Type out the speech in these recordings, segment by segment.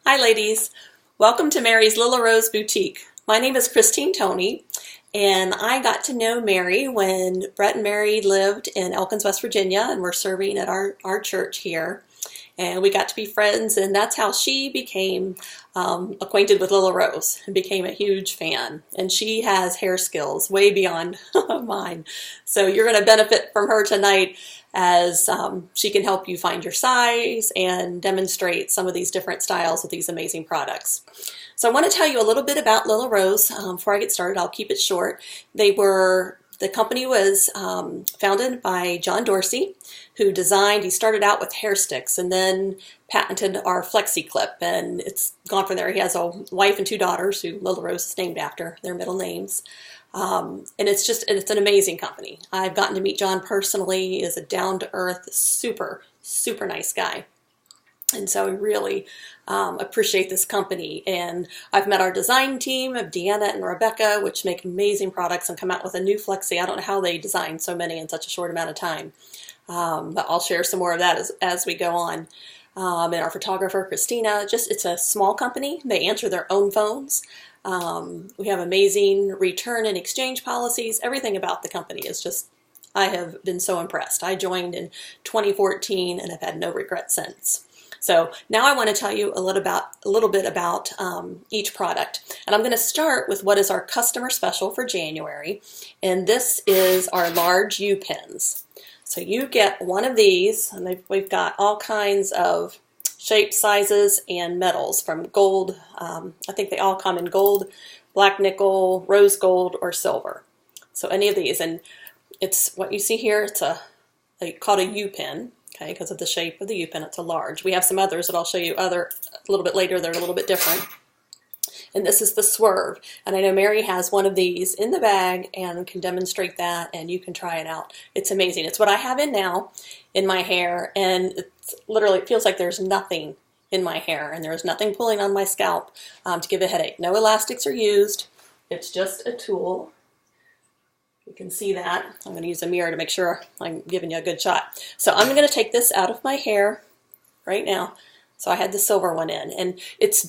Hi ladies, welcome to Mary's Little Rose Boutique. My name is Christine Tony and I got to know Mary when Brett and Mary lived in Elkins, West Virginia and were serving at our church here. And we got to be friends, and that's how she became acquainted with Little Rose and became a huge fan. And she has hair skills way beyond mine. So you're going to benefit from her tonight as she can help you find your size and demonstrate some of these different styles with these amazing products. So I want to tell you a little bit about Little Rose. Before I get started, I'll keep it short. The company was founded by John Dorsey, who he started out with hair sticks and then patented our Flexi Clip, and it's gone from there. He has a wife and two daughters who Little Rose is named after, their middle names. And it's an amazing company. I've gotten to meet John personally. He is a down-to-earth, super, super nice guy. And so I really appreciate this company. And I've met our design team of Deanna and Rebecca, which make amazing products and come out with a new Flexi. I don't know how they design so many in such a short amount of time. But I'll share some more of that as we go on. And our photographer, Christina, it's a small company. They answer their own phones. We have amazing return and exchange policies. Everything about the company is just, I have been so impressed. I joined in 2014 and have had no regrets since. So now I want to tell you a little bit about each product. And I'm going to start with what is our customer special for January. And this is our large U-pins. So you get one of these, and we've got all kinds of shapes, sizes, and metals from gold. I think they all come in gold, black nickel, rose gold, or silver. So any of these, and it's what you see here. They call it a U-pin. Okay, because of the shape of the U-pin, it's a large. We have some others that I'll show you a little bit later. They're a little bit different. And this is the Swerve. And I know Mary has one of these in the bag and can demonstrate that, and you can try it out. It's amazing. It's what I have in now in my hair, and it feels like there's nothing in my hair, and there's nothing pulling on my scalp to give a headache. No elastics are used. It's just a tool. You can see that. I'm going to use a mirror to make sure I'm giving you a good shot. So I'm going to take this out of my hair right now. So I had the silver one in, and it's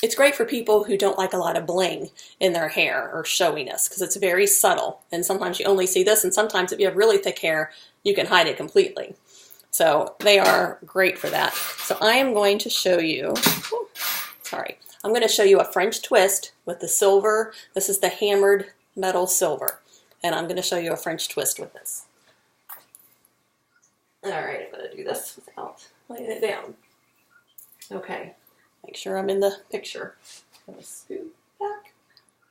it's great for people who don't like a lot of bling in their hair or showiness, because it's very subtle. And sometimes you only see this, and sometimes if you have really thick hair, you can hide it completely. So they are great for that. So I am going to show you, I'm going to show you a French twist with the silver. This is the hammered metal silver, and I'm going to show you a French twist with this. All right, I'm going to do this without laying it down. Okay, make sure I'm in the picture. I'm going to scoot back.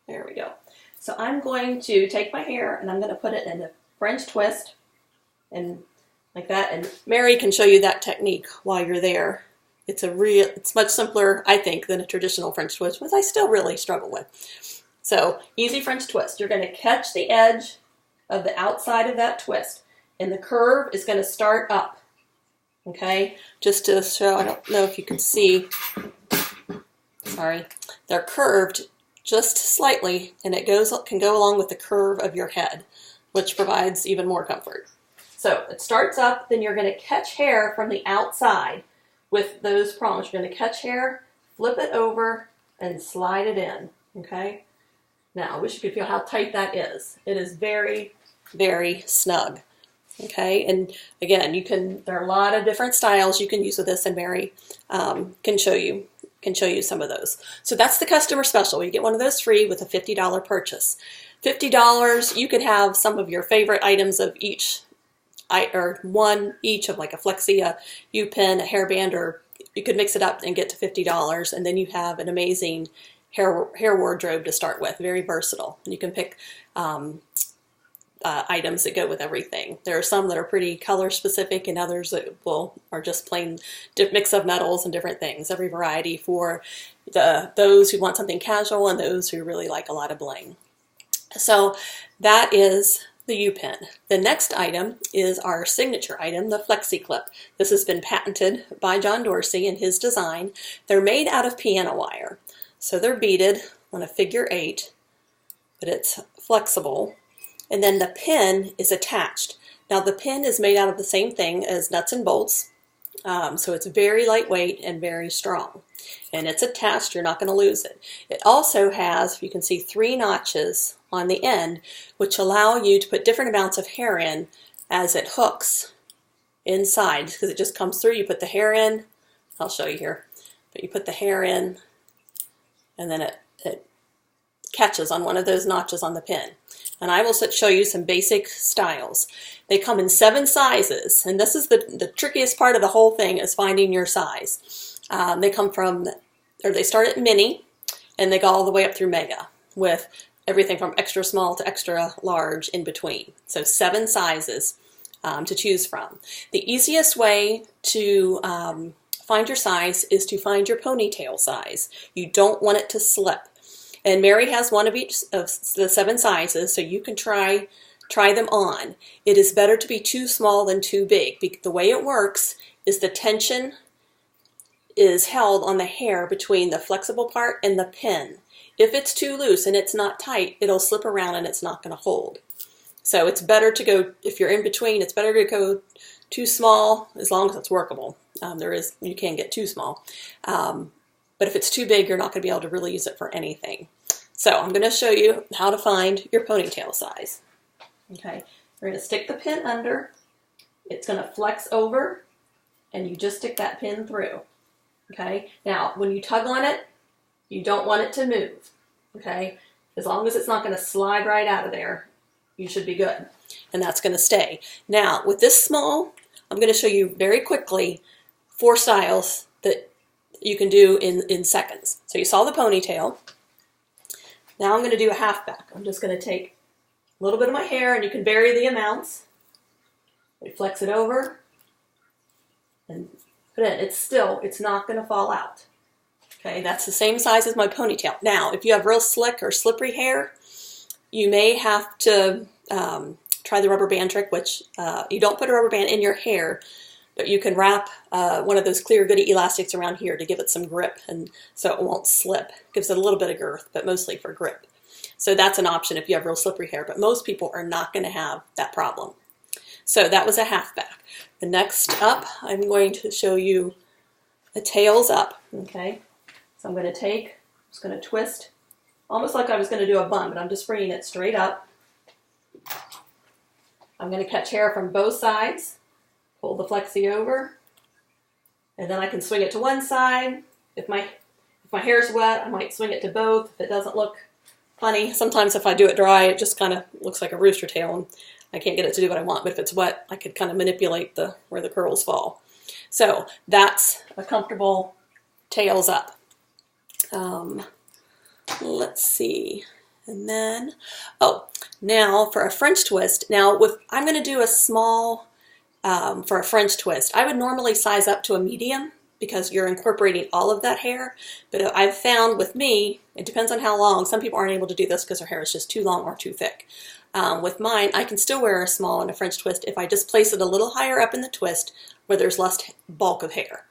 There we go. So I'm going to take my hair and I'm going to put it in a French twist, and like that. And Mary can show you that technique while you're there. It's much simpler, I think, than a traditional French twist, which I still really struggle with. So, easy French twist. You're going to catch the edge of the outside of that twist, and the curve is going to start up. Okay? Just to show, I don't know if you can see. Sorry. They're curved just slightly, and it can go along with the curve of your head, which provides even more comfort. So, it starts up, then you're going to catch hair from the outside with those prongs. You're going to catch hair, flip it over, and slide it in. Okay? Now, I wish you could feel how tight that is. It is very, very snug. Okay, and again, there are a lot of different styles you can use with this, and Mary can show you some of those. So that's the customer special. You get one of those free with a $50 purchase. $50, you could have some of your favorite items of each, or one each of like a Flexi, a U-pin, a hairband, or you could mix it up and get to $50, and then you have an amazing hair wardrobe to start with. Very versatile. And you can pick items that go with everything. There are some that are pretty color specific, and others that are just plain mix of metals and different things. Every variety for those who want something casual and those who really like a lot of bling. So that is the U-pin. The next item is our signature item, the Flexi Clip. This has been patented by John Dorsey in his design. They're made out of piano wire. So they're beaded on a figure 8, but it's flexible. And then the pin is attached. Now the pin is made out of the same thing as nuts and bolts. So it's very lightweight and very strong. And it's attached, you're not going to lose it. It also has, you can see, 3 notches on the end, which allow you to put different amounts of hair in as it hooks inside, because it just comes through. You put the hair in, I'll show you here, but you put the hair in, and then it catches on one of those notches on the pin. And I will show you some basic styles. They come in 7 sizes, and this is the trickiest part of the whole thing, is finding your size. They come from, or they start at mini, and they go all the way up through mega, with everything from extra small to extra large in between. So 7 sizes to choose from. The easiest way to find your size is to find your ponytail size. You don't want it to slip. And Mary has one of each of the 7 sizes, so you can try them on. It is better to be too small than too big. The way it works is the tension is held on the hair between the flexible part and the pin. If it's too loose and it's not tight, it'll slip around and it's not going to hold. So it's better to go, if you're in between, it's better to go too small, as long as it's workable. You can get too small. But if it's too big, you're not going to be able to really use it for anything. So I'm going to show you how to find your ponytail size. Okay, we're going to stick the pin under. It's going to flex over, and you just stick that pin through. Okay, now when you tug on it, you don't want it to move. Okay, as long as it's not going to slide right out of there, you should be good. And that's going to stay. Now with this small, I'm going to show you very quickly 4 styles that you can do in seconds. So you saw the ponytail. Now I'm going to do a half back. I'm just going to take a little bit of my hair, and you can vary the amounts. You flex it over and put it in. It's not going to fall out. Okay, that's the same size as my ponytail. Now, if you have real slick or slippery hair, you may have to try the rubber band trick, which you don't put a rubber band in your hair, but you can wrap one of those clear goody elastics around here to give it some grip, and so it won't slip. Gives it a little bit of girth, but mostly for grip. So that's an option if you have real slippery hair, but most people are not going to have that problem. So that was a half back. The next up, I'm going to show you a tails up. Okay, so I'm going to twist, almost like I was going to do a bun, but I'm just bringing it straight up. I'm going to catch hair from both sides. Pull the flexi over, and then I can swing it to one side. If my hair's wet, I might swing it to both. If it doesn't look funny, sometimes if I do it dry, it just kind of looks like a rooster tail, and I can't get it to do what I want. But if it's wet, I could kind of manipulate where the curls fall. So that's a comfortable tails up. Let's see. And then, now for a French twist. Now I'm going to do a small. For a French twist, I would normally size up to a medium because you're incorporating all of that hair. But I've found with me, it depends on how long. Some people aren't able to do this because their hair is just too long or too thick. With mine, I can still wear a small and a French twist if I just place it a little higher up in the twist where there's less bulk of hair.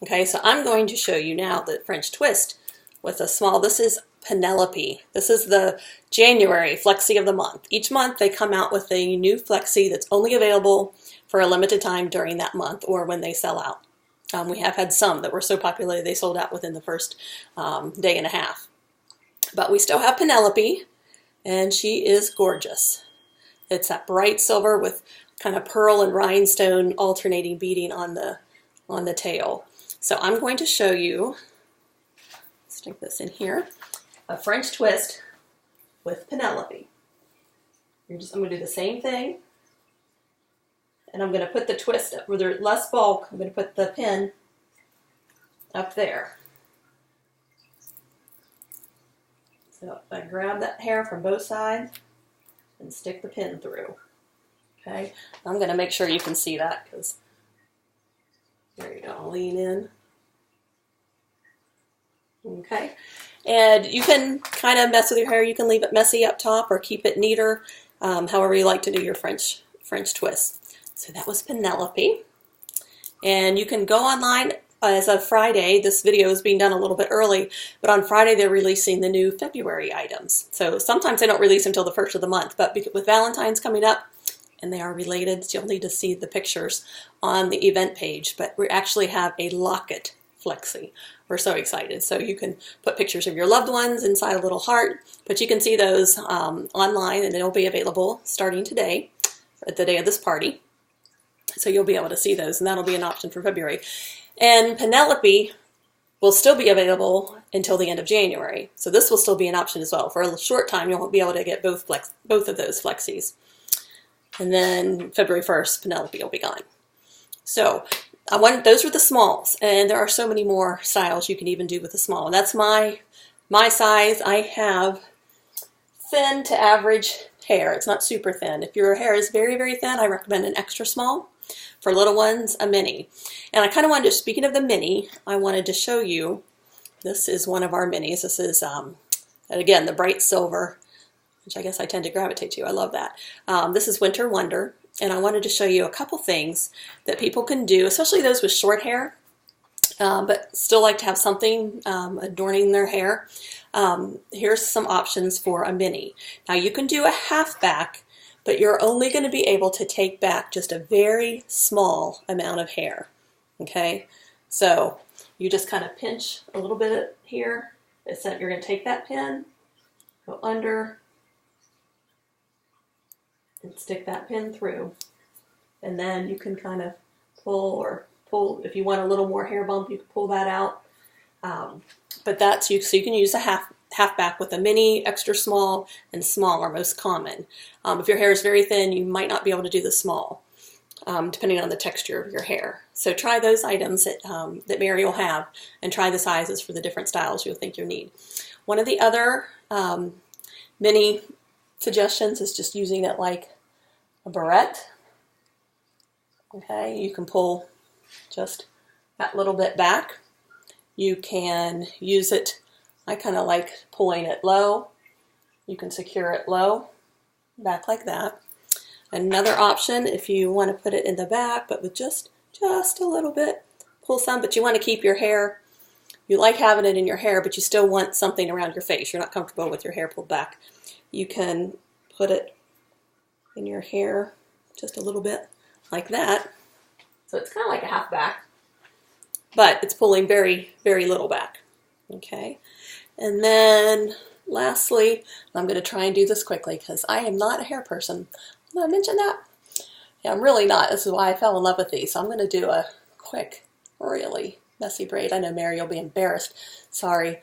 Okay, so I'm going to show you now the French twist with a small. This is Penelope. This is the January Flexi of the month. Each month they come out with a new Flexi that's only available for a limited time during that month or when they sell out. We have had some that were so popular they sold out within the first day and a half. But we still have Penelope, and she is gorgeous. It's that bright silver with kind of pearl and rhinestone alternating beading on the tail. So I'm going to show you, stick this in here, a French twist with Penelope. I'm going to do the same thing. And I'm going to put the twist up where there's less bulk. I'm going to put the pin up there. So I grab that hair from both sides and stick the pin through. Okay, I'm going to make sure you can see that because there you go. I'll lean in. Okay, and you can kind of mess with your hair. You can leave it messy up top or keep it neater, however you like to do your French twist. So that was Penelope. And you can go online as of Friday. This video is being done a little bit early, but on Friday they're releasing the new February items. So sometimes they don't release until the first of the month, but with Valentine's coming up and they are related. So you'll need to see the pictures on the event page, but we actually have a locket flexi. We're so excited. So you can put pictures of your loved ones inside a little heart, but you can see those online, and they'll be available starting today at the day of this party. So you'll be able to see those, and that'll be an option for February. And Penelope will still be available until the end of January. So this will still be an option as well. For a short time, you'll be able to get both of those flexis. And then February 1st, Penelope will be gone. So those were the smalls, and there are so many more styles you can even do with the small. And that's my size. I have thin to average hair. It's not super thin. If your hair is very, very thin, I recommend an extra small. For little ones, a mini. And I kind of wanted to, speaking of the mini, I wanted to show you, this is one of our minis. This is, and again, the bright silver, which I guess I tend to gravitate to. I love that. This is Winter Wonder. And I wanted to show you a couple things that people can do, especially those with short hair, but still like to have something adorning their hair. Here's some options for a mini. Now you can do a half back, but you're only going to be able to take back just a very small amount of hair. Okay, so you just kind of pinch a little bit here. It's that you're going to take that pin, go under, and stick that pin through, and then you can kind of pull, if you want a little more hair bump, you can pull that out. But that's you, so you can use a half back with a mini, extra small, and small are most common. If your hair is very thin, you might not be able to do the small, depending on the texture of your hair. So try those items that Mary will have, and try the sizes for the different styles you'll think you'll need. One of the other mini suggestions is just using it like a barrette. Okay, you can pull just that little bit back. You can use it, I kind of like pulling it low. You can secure it low, back like that. Another option, if you want to put it in the back, but with just a little bit, pull some, but you want to keep your hair, you like having it in your hair, but you still want something around your face. You're not comfortable with your hair pulled back. You can put it in your hair just a little bit like that. So it's kind of like a half back, but it's pulling very, very little back. Okay. And then lastly, I'm going to try and do this quickly because I am not a hair person. Did I mention that? Yeah, I'm really not. This is why I fell in love with these. So I'm going to do a quick, really messy braid. I know Mary will be embarrassed. Sorry.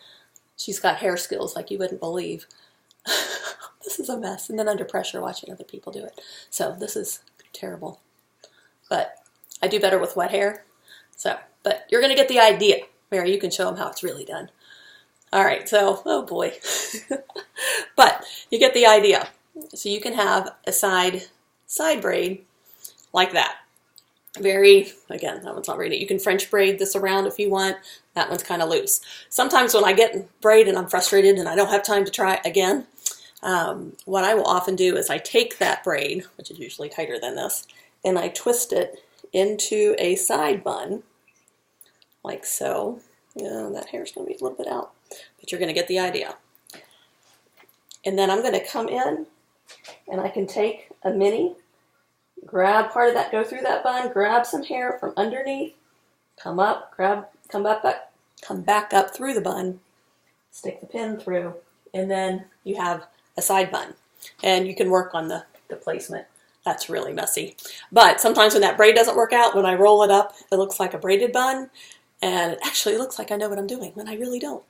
She's got hair skills like you wouldn't believe. This is a mess. And then under pressure watching other people do it. So this is terrible. But I do better with wet hair. So, but you're going to get the idea. Mary, you can show them how it's really done. All right, so, oh boy. But you get the idea. So you can have a side braid like that. Very, again, that one's not very neat. You can French braid this around if you want. That one's kind of loose. Sometimes when I get braid and I'm frustrated and I don't have time to try again, what I will often do is I take that braid, which is usually tighter than this, and I twist it into a side bun, like so. Yeah, that hair's going to be a little bit out, but you're going to get the idea. And then I'm going to come in, and I can take a mini, grab part of that, go through that bun, grab some hair from underneath, come up, come back up through the bun, stick the pin through, and then you have a side bun. And you can work on the placement. That's really messy. But sometimes when that braid doesn't work out, when I roll it up, it looks like a braided bun. And it actually looks like I know what I'm doing when I really don't.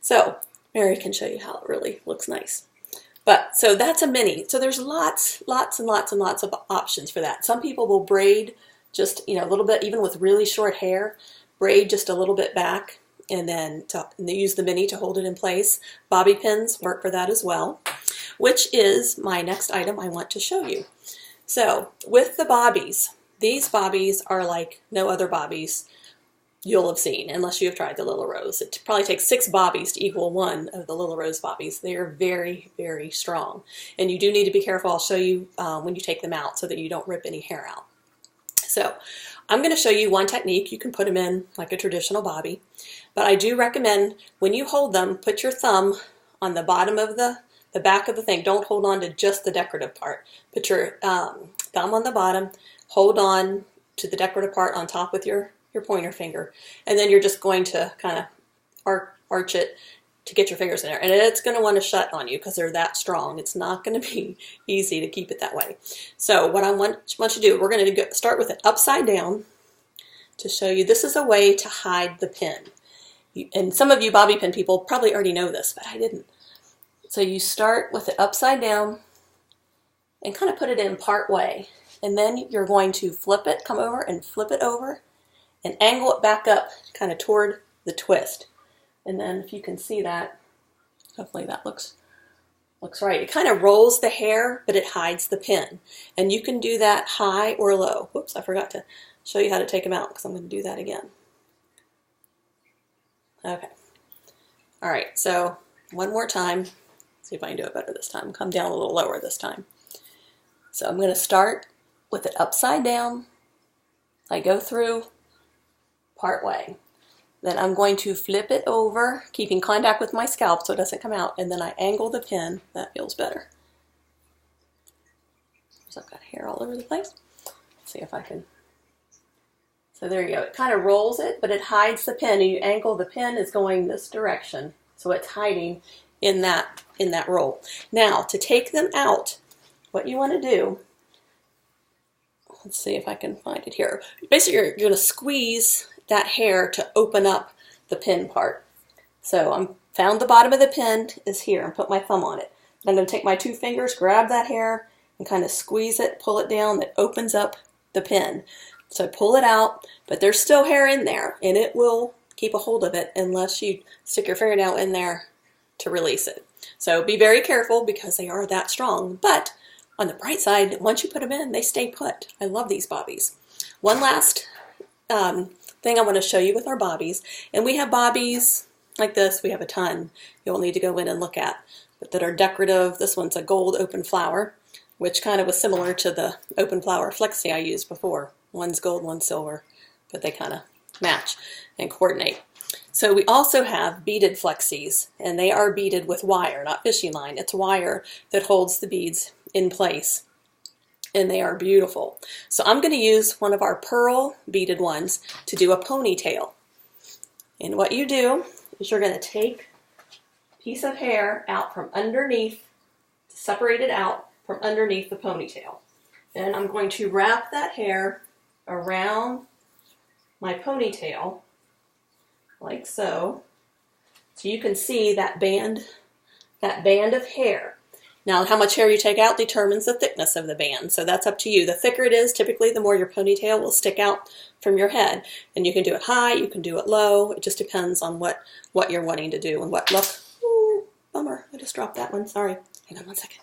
So Mary can show you how it really looks nice. But so that's a mini. So there's lots and lots of options for that. Some people will braid just, a little bit, even with really short hair, braid just a little bit back, and then they use the mini to hold it in place. Bobby pins work for that as well, which is my next item I want to show you. So with the bobbies, these bobbies are like no other bobbies you'll have seen unless you have tried the Little Rose. It probably takes 6 bobbies to equal one of the Little Rose bobbies. They are very, very strong. And you do need to be careful. I'll show you when you take them out so that you don't rip any hair out. So I'm going to show you one technique. You can put them in like a traditional bobby. But I do recommend when you hold them, put your thumb on the bottom of the back of the thing. Don't hold on to just the decorative part. Put your thumb on the bottom, hold on to the decorative part on top with your pointer finger, and then you're just going to kind of arch it to get your fingers in there. And it's going to want to shut on you because they're that strong. It's not going to be easy to keep it that way. So what I want you to do, we're going to start with it upside down to show you this is a way to hide the pin. And some of you bobby pin people probably already know this, but I didn't. So you start with it upside down and kind of put it in part way. And then you're going to flip it, come over and flip it over and angle it back up kind of toward the twist. And then if you can see that, hopefully that looks right. It kind of rolls the hair, but it hides the pin. And you can do that high or low. Whoops, I forgot to show you how to take them out because I'm going to do that again. Okay. All right, so one more time. See if I can do it better this time. Come down a little lower this time. So I'm going to start with it upside down. I go through part way. Then I'm going to flip it over, keeping contact with my scalp so it doesn't come out, and then I angle the pin. That feels better. So I've got hair all over the place. Let's see if I can. So there you go. It kind of rolls it, but it hides the pin, and you angle the pin is going this direction, so it's hiding in that roll. Now, to take them out, what you want to do, let's see if I can find it here. Basically, you're going to squeeze that hair to open up the pin part. So I found the bottom of the pin is here and put my thumb on it. I'm going to take my two fingers, grab that hair, and kind of squeeze it, pull it down. That opens up the pin. So pull it out, but there's still hair in there, and it will keep a hold of it unless you stick your fingernail in there to release it. So be very careful because they are that strong. But on the bright side, once you put them in, they stay put. I love these bobbies. One last thing I want to show you with our bobbies, and we have bobbies like this. We have a ton you'll need to go in and look at, but that are decorative. This one's a gold open flower, which kind of was similar to the open flower Flexi I used before. One's gold, one's silver, but they kind of match and coordinate. So we also have beaded Flexis, and they are beaded with wire, not fishing line. It's wire that holds the beads in place. And they are beautiful. So I'm going to use one of our pearl beaded ones to do a ponytail. And what you do is you're going to take a piece of hair out from underneath, separate it out from underneath the ponytail. Then I'm going to wrap that hair around my ponytail like so. So you can see that band of hair. Now, how much hair you take out determines the thickness of the band, so that's up to you. The thicker it is, typically the more your ponytail will stick out from your head. And you can do it high, you can do it low. It just depends on what you're wanting to do and what look. Ooh, bummer, I just dropped that one, sorry. Hang on one second.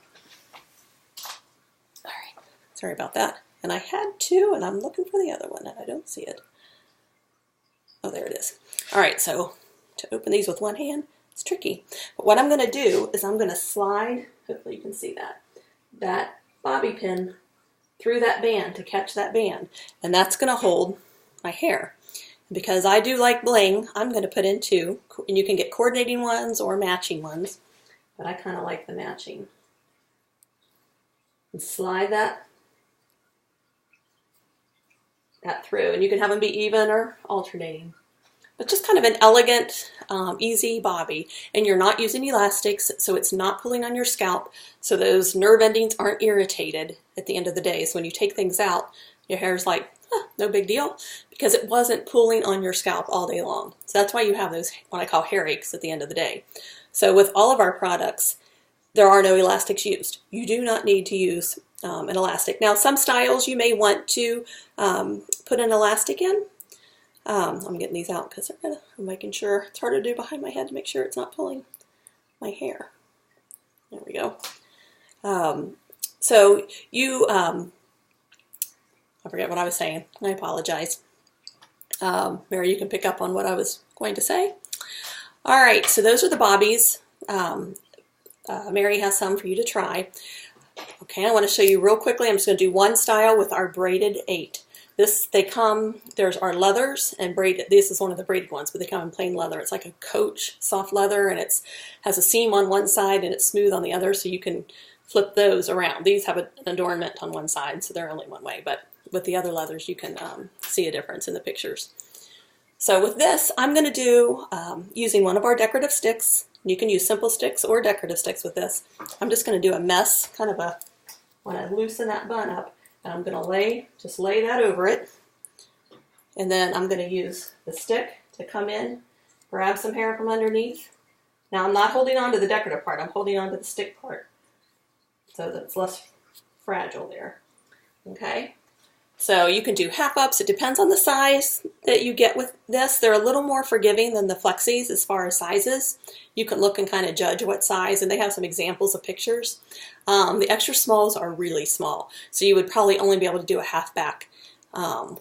All right, sorry about that. And I had two, and I'm looking for the other one, and I don't see it. Oh, there it is. All right, so to open these with one hand, it's tricky. But what I'm going to do is I'm going to slide, hopefully you can see that bobby pin through that band to catch that band. And that's going to hold my hair. Because I do like bling, I'm going to put in two. And you can get coordinating ones or matching ones. But I kind of like the matching. And slide that through. And you can have them be even or alternating. But just kind of an elegant, easy bobby. And you're not using elastics, so it's not pulling on your scalp. So those nerve endings aren't irritated at the end of the day. So when you take things out, your hair's like, no big deal, because it wasn't pulling on your scalp all day long. So that's why you have those, what I call hair aches at the end of the day. So with all of our products, there are no elastics used. You do not need to use an elastic. Now, some styles you may want to put an elastic in. I'm getting these out because I'm making sure it's hard to do behind my head to make sure it's not pulling my hair. There we go. So you, I forget what I was saying. I apologize. Mary, you can pick up on what I was going to say. All right, so those are the bobbies. Mary has some for you to try. Okay, I want to show you real quickly. I'm just going to do one style with our braided 8. There's our leathers and braided. This is one of the braided ones, but they come in plain leather. It's like a coach soft leather, and it has a seam on one side and it's smooth on the other, so you can flip those around. These have an adornment on one side, so they're only one way, but with the other leathers you can see a difference in the pictures. So with this, I'm going to do, using one of our decorative sticks. You can use simple sticks or decorative sticks with this. I'm just going to do a mess, kind of a, when I loosen that bun up, and I'm going to just lay that over it. And then I'm going to use the stick to come in, grab some hair from underneath. Now I'm not holding on to the decorative part, I'm holding on to the stick part, so that it's less fragile there. Okay? So you can do half ups. It depends on the size that you get with this. They're a little more forgiving than the Flexis as far as sizes. You can look and kind of judge what size, and they have some examples of pictures. The extra smalls are really small, so you would probably only be able to do a half back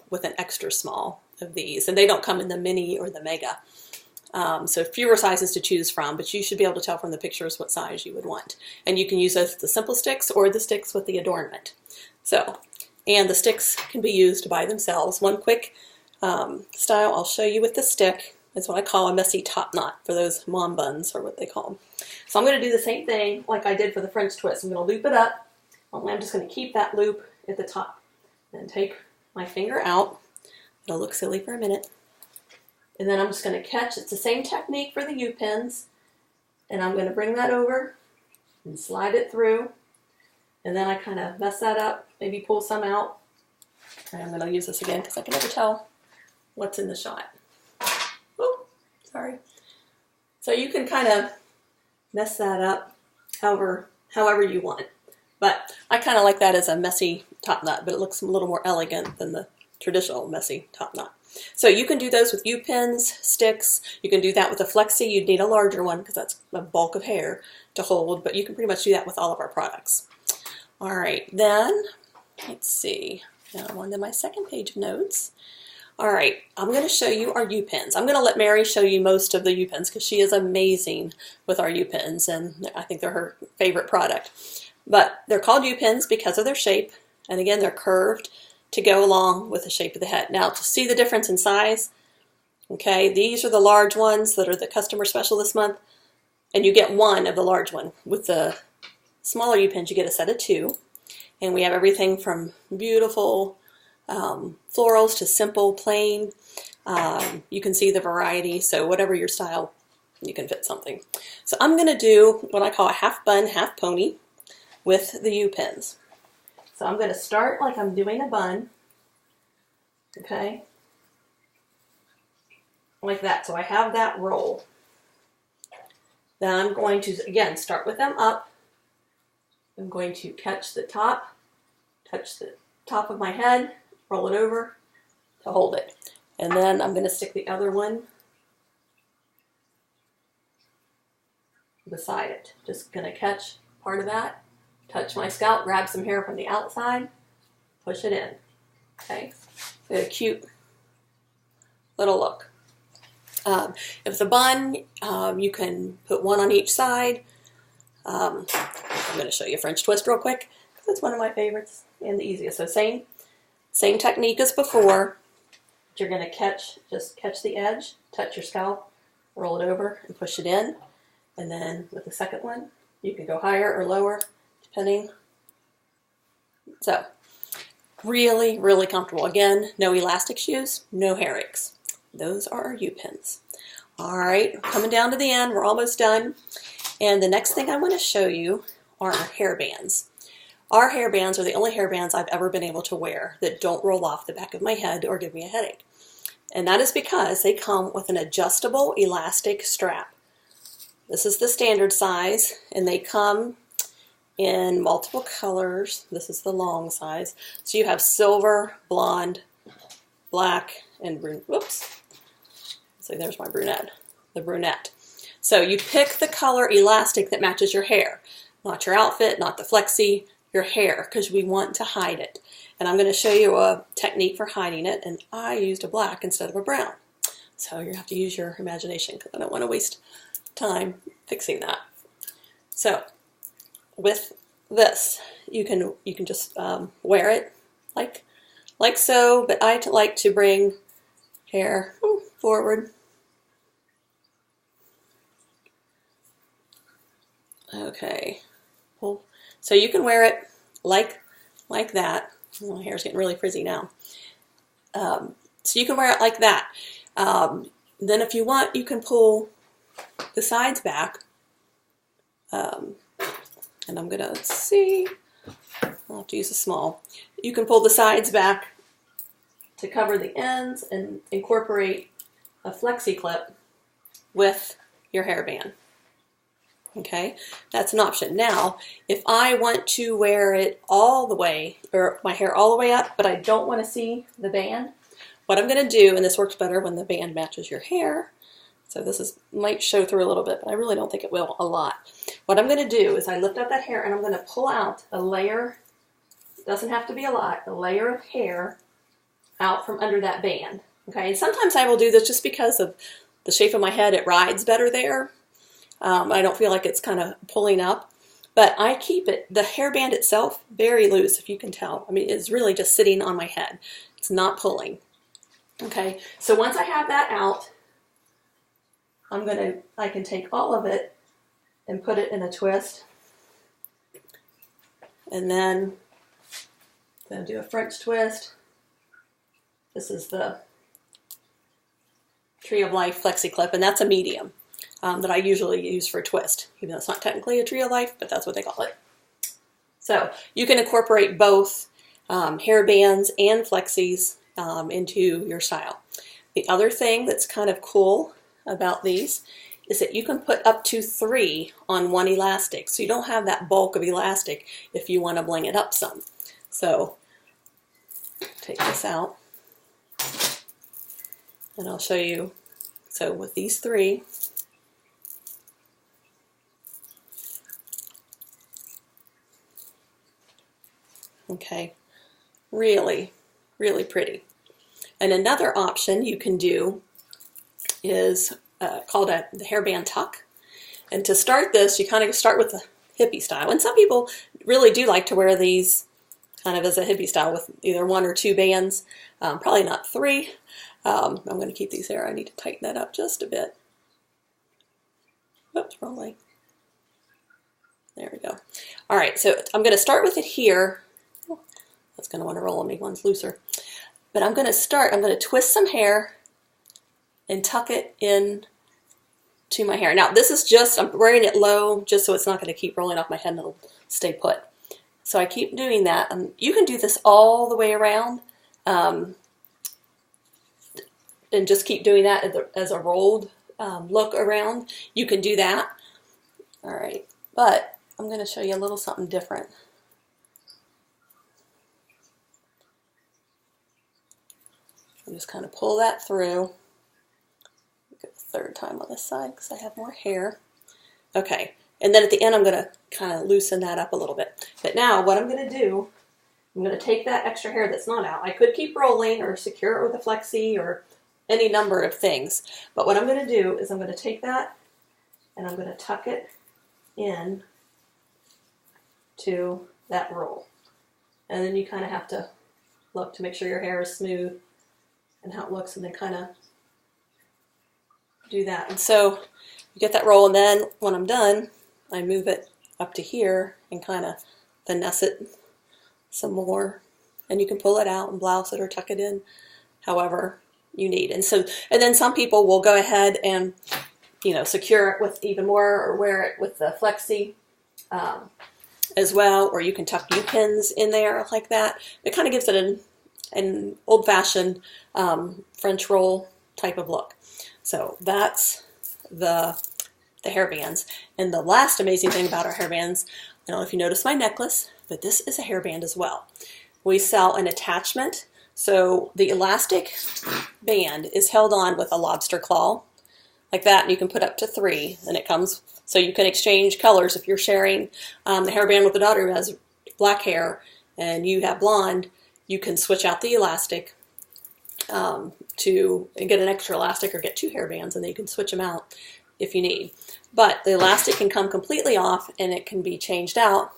with an extra small of these, and they don't come in the mini or the mega. So fewer sizes to choose from, but you should be able to tell from the pictures what size you would want. And you can use those the simple sticks or the sticks with the adornment. So, and the sticks can be used by themselves. One quick style I'll show you with the stick is what I call a messy top knot for those mom buns, or what they call them. So I'm going to do the same thing like I did for the French twist. I'm going to loop it up. Only I'm just going to keep that loop at the top and take my finger out. It'll look silly for a minute. And then I'm just going to catch, it's the same technique for the U-pins, and I'm going to bring that over and slide it through. And then I kind of mess that up, maybe pull some out. And I'm going to use this again because I can never tell what's in the shot. Oh, sorry. So you can kind of mess that up however you want. But I kind of like that as a messy top knot, but it looks a little more elegant than the traditional messy top knot. So you can do those with U-pins, sticks. You can do that with a Flexi. You'd need a larger one because that's a bulk of hair to hold, but you can pretty much do that with all of our products. All right, then, let's see. Now I'm on to my second page of notes. All right, I'm going to show you our U-pins. I'm going to let Mary show you most of the U-pins because she is amazing with our U-pins, and I think they're her favorite product. But they're called U-pins because of their shape, and again, they're curved to go along with the shape of the head. Now, to see the difference in size, okay, these are the large ones that are the customer special this month, and you get one of the large one. With the smaller U-pins, you get a set of two, and we have everything from beautiful florals to simple, plain. You can see the variety, so whatever your style, you can fit something. So I'm going to do what I call a half bun, half pony with the U-pins. So I'm going to start like I'm doing a bun, okay, like that. So I have that roll. Then I'm going to, again, start with them up. I'm going to catch the top of my head, roll it over to hold it. And then I'm going to stick the other one beside it. Just going to catch part of that, touch my scalp, grab some hair from the outside, push it in. Okay, a cute little look. If the bun, you can put one on each side. I'm going to show you a French twist real quick because it's one of my favorites and the easiest. So same technique as before. You're going to just catch the edge, touch your scalp, roll it over and push it in. And then with the second one, you can go higher or lower depending. So really, really comfortable. Again, no elastic shoes, no hair aches. Those are our U-pins. All right, coming down to the end, we're almost done. And the next thing I want to show you are our hair bands. Our hair bands are the only hair bands I've ever been able to wear that don't roll off the back of my head or give me a headache. And that is because they come with an adjustable elastic strap. This is the standard size, and they come in multiple colors. This is the long size. So you have silver, blonde, black, and brunette. Whoops. So there's my brunette, the brunette. So you pick the color elastic that matches your hair. Not your outfit, not the Flexi, your hair, because we want to hide it. And I'm going to show you a technique for hiding it, and I used a black instead of a brown. So you have to use your imagination because I don't want to waste time fixing that. So with this, you can just wear it like so, but I like to bring hair forward. Okay, pull. So you can wear it like that. Oh, my hair's getting really frizzy now. So you can wear it like that. Then if you want, you can pull the sides back. And I'm gonna, let's see, I'll have to use a small. You can pull the sides back to cover the ends and incorporate a Flexi Clip with your hairband. Okay, that's an option. Now, if I want to wear it all the way, or my hair all the way up, but I don't want to see the band, what I'm going to do, and this works better when the band matches your hair, so this might show through a little bit, but I really don't think it will a lot. What I'm going to do is I lift up that hair and I'm going to pull out a layer, it doesn't have to be a lot, a layer of hair out from under that band. Okay, and sometimes I will do this just because of the shape of my head, it rides better there. I don't feel like it's kind of pulling up, but I keep it, the hairband itself, very loose, if you can tell. I mean, it's really just sitting on my head. It's not pulling. Okay, so once I have that out, I can take all of it and put it in a twist. And then I'm going to do a French twist. This is the Tree of Life Flexi Clip, and that's a medium. That I usually use for a twist, even though it's not technically a Tree of Life, but that's what they call it. So you can incorporate both hair bands and flexis into your style. The other thing that's kind of cool about these is that you can put up to 3 on one elastic, so you don't have that bulk of elastic if you want to bling it up some. So take this out, and I'll show you. So with these 3, okay, really, really pretty. And another option you can do is called the hairband tuck. And to start this, you kind of start with the hippie style. And some people really do like to wear these kind of as a hippie style with either 1 or 2 bands, probably not 3. I'm going to keep these there. I need to tighten that up just a bit. Oops, wrong way. There we go. All right, so I'm going to start with it here. That's going to want to roll on me, one's looser. But I'm going to twist some hair and tuck it in to my hair. Now this is just, I'm wearing it low just so it's not going to keep rolling off my head and it'll stay put. So I keep doing that. You can do this all the way around and just keep doing that as a rolled look around. You can do that. All right, but I'm going to show you a little something different. I'll just kind of pull that through. Go the 3rd time on this side because I have more hair. Okay, and then at the end I'm going to kind of loosen that up a little bit. But now what I'm going to do, I'm going to take that extra hair that's not out. I could keep rolling or secure it with a flexi or any number of things. But what I'm going to do is I'm going to take that and I'm going to tuck it in to that roll. And then you kind of have to look to make sure your hair is smooth and how it looks, and then kind of do that. And so you get that roll, and then when I'm done, I move it up to here and kind of finesse it some more. And you can pull it out and blouse it or tuck it in however you need. And then some people will go ahead and, you know, secure it with even more or wear it with the flexi as well, or you can tuck U-pins in there like that. It kind of gives it an old-fashioned French roll type of look. So that's the hairbands. And the last amazing thing about our hairbands, I don't know if you noticed my necklace, but this is a hairband as well. We sell an attachment. So the elastic band is held on with a lobster claw like that, and you can put up to 3, and it comes, so you can exchange colors. If you're sharing the hairband with a daughter who has black hair and you have blonde, you can switch out the elastic and get an extra elastic or get 2 hairbands, and then you can switch them out if you need. But the elastic can come completely off, and it can be changed out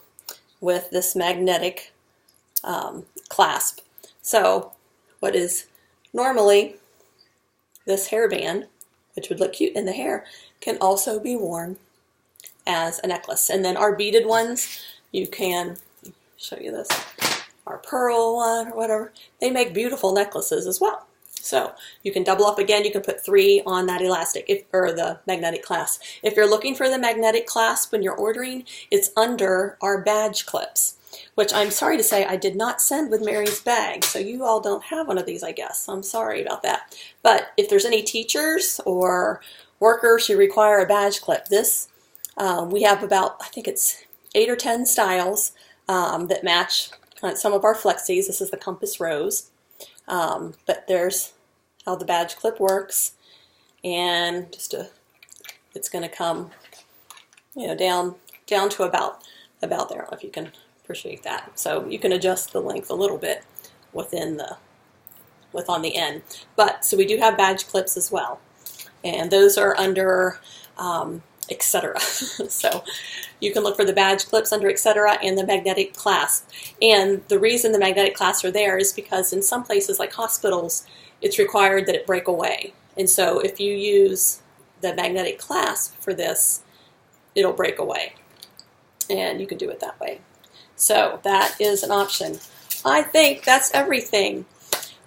with this magnetic clasp. So what is normally this hairband, which would look cute in the hair, can also be worn as a necklace. And then our beaded ones, you can show you this, our pearl one or whatever, they make beautiful necklaces as well. So you can double up again. You can put 3 on that elastic, or the magnetic clasp. If you're looking for the magnetic clasp when you're ordering, it's under our badge clips, which I'm sorry to say I did not send with Mary's bag. So you all don't have one of these, I guess. I'm sorry about that. But if there's any teachers or workers who require a badge clip, this, we have about, I think it's 8 or 10 styles that match some of our Flexies. This is the Compass Rose. But there's how the badge clip works, and it's going to come, down to about there. I don't know if you can appreciate that. So you can adjust the length a little bit on the end. But so we do have badge clips as well, and those are under etc. So you can look for the badge clips under etc. and the magnetic clasp. And the reason the magnetic clasps are there is because in some places like hospitals, it's required that it break away. And so if you use the magnetic clasp for this, it'll break away. And you can do it that way. So that is an option. I think that's everything.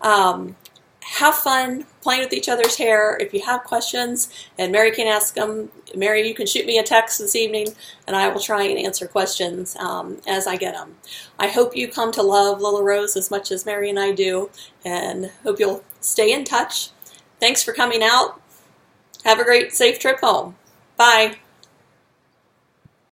Have fun playing with each other's hair. If you have questions and Mary can ask them, Mary, you can shoot me a text this evening and I will try and answer questions as I get them. I hope you come to love Little Rose as much as Mary and I do, and hope you'll stay in touch. Thanks for coming out. Have a great, safe trip home. Bye.